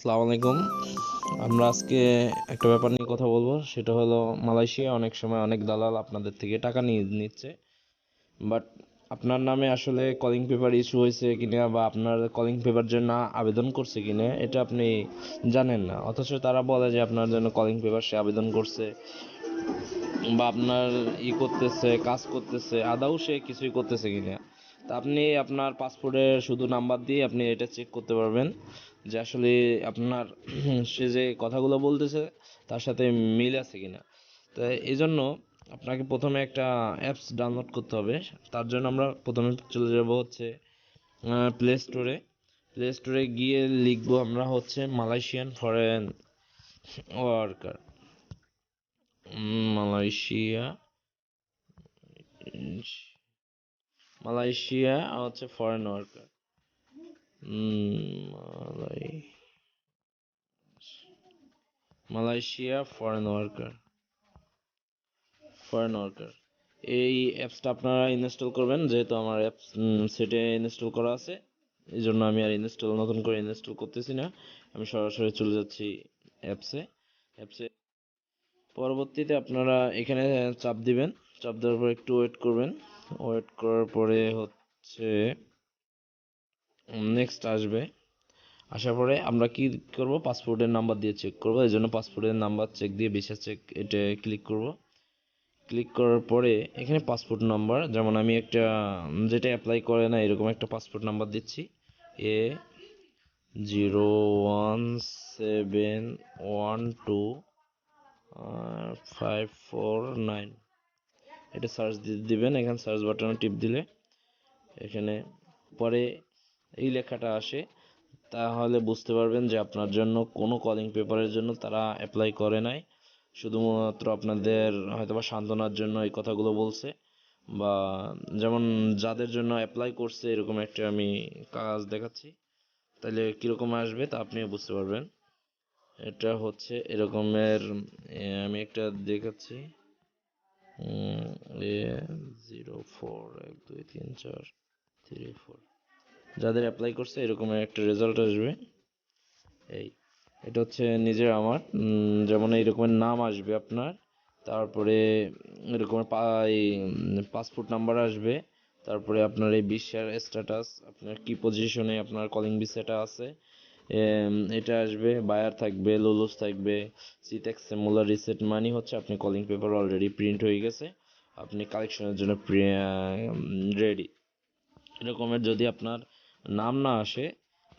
আসসালামু আলাইকুম। আমরা আজকে একটা ব্যাপার নিয়ে কথা বলবো, সেটা হলো মালয়েশিয়া অনেক সময় অনেক দালাল আপনাদের থেকে টাকা নিয়ে নিচ্ছে। বাট আপনার নামে আসলে কলিং পেপার ইস্যু হয়েছে কিনা বা আপনার কলিং পেপার জন্য আবেদন করছে কিনা এটা আপনি জানেন না, অথচ তারা বলে যে আপনার জন্য কলিং পেপার সে আবেদন করছে বা আপনার করতেছে, কাজ করতেছে, আদৌ সে কিছুই করতেছে কিনা। তা আপনি আপনার পাসপোর্টের শুধু নাম্বার দিয়ে আপনি এটা চেক করতে পারবেন যে আসলে আপনার সে যে কথাগুলো বলতেছে তার সাথে মিল আছে কিনা। তো এই জন্য আপনাকে প্রথমে একটা অ্যাপস ডাউনলোড করতে হবে। তার জন্য আমরা প্রথমে চলে যাব হচ্ছে প্লে স্টোরে গিয়ে লিখবো আমরা হচ্ছে Malaysian foreign worker. Malaysia Malaysia হচ্ছে ফরেন ওয়ার্কার। মালাই মালয়েশিয়া ফরেন ওয়ার্কার এই অ্যাপসটা আপনারা ইনস্টল করবেন, যেহেতু আমার অ্যাপস সেটে ইনস্টল করা আছে। এই জন্য আমি আর নতুন করে ইনস্টল করতেছি না, আমি সরাসরি চলে যাচ্ছি অ্যাপসে অ্যাপসে। পরবর্তীতে আপনারা এখানে চাপ দিবেন, চাপ দেওয়ার পর একটু ওয়েট করবেন। ওয়েট করার পরে হচ্ছে নেক্সট আসবে। আসার পরে আমরা কি করব, পাসপোর্টের নাম্বার দিয়ে চেক করব। এই জন্য পাসপোর্টের নাম্বার চেক দিয়ে ভিসা চেক এটা ক্লিক করব। ক্লিক করার পরে এখানে পাসপোর্ট নাম্বার, যেমন আমি একটা যেটা অ্যাপ্লাই করে না এরকম একটা পাসপোর্ট নাম্বার দিচ্ছি, A01712549। এটা সার্চ দিবেন। এখানে সার্চ বাটনে টিপ দিলে এখানে পরে এই লেখাটা আসে, তাহলে বুঝতে পারবেন যে আপনার জন্য কোনো কলিং পেপারের জন্য তারা অ্যাপ্লাই করে নাই। শুধুমাত্র আপনাদের হয়তোবা সান্ত্বনার জন্য এই কথাগুলো বলছে, বা যেমন যাদের জন্য অ্যাপ্লাই করছে এরকম একটা আমি কাজ দেখাচ্ছি। তাহলে কীরকম আসবে তা আপনিও বুঝতে পারবেন। এটা হচ্ছে এরকমের, আমি একটা দেখাচ্ছি। এ 041234। যাদের অ্যাপ্লাই করছে এরকমের একটা রেজাল্ট আসবে। এই এটা হচ্ছে নিজের আমার, যেমন এইরকমের নাম আসবে আপনার, তারপরে এরকমের পাসপোর্ট নাম্বার আসবে, তারপরে আপনার এই ভিসার স্ট্যাটাস, আপনার কি পজিশনে আপনার কলিং ভিসাটা আছে এটা আসবে। বায়ার থাকবে, লুলুস থাকবে, সিটেক্স সেমুলার রিসেট মানি হচ্ছে আপনি কলিং পেপার অলরেডি প্রিন্ট হয়ে গেছে, আপনি কালেকশনের জন্য রেডি। এরকমের যদি আপনার নাম না আসে,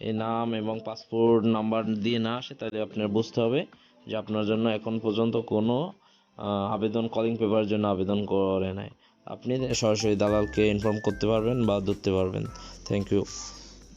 এই নাম এবং পাসপোর্ট নাম্বার দিয়ে না আসে, তাহলে আপনার বুঝতে হবে যে আপনার জন্য এখন পর্যন্ত কোনো আবেদন কলিং পেপারের জন্য আবেদন করে নাই। আপনি সরাসরি দালালকে ইনফর্ম করতে পারবেন বা ধরতে পারবেন। Thank you.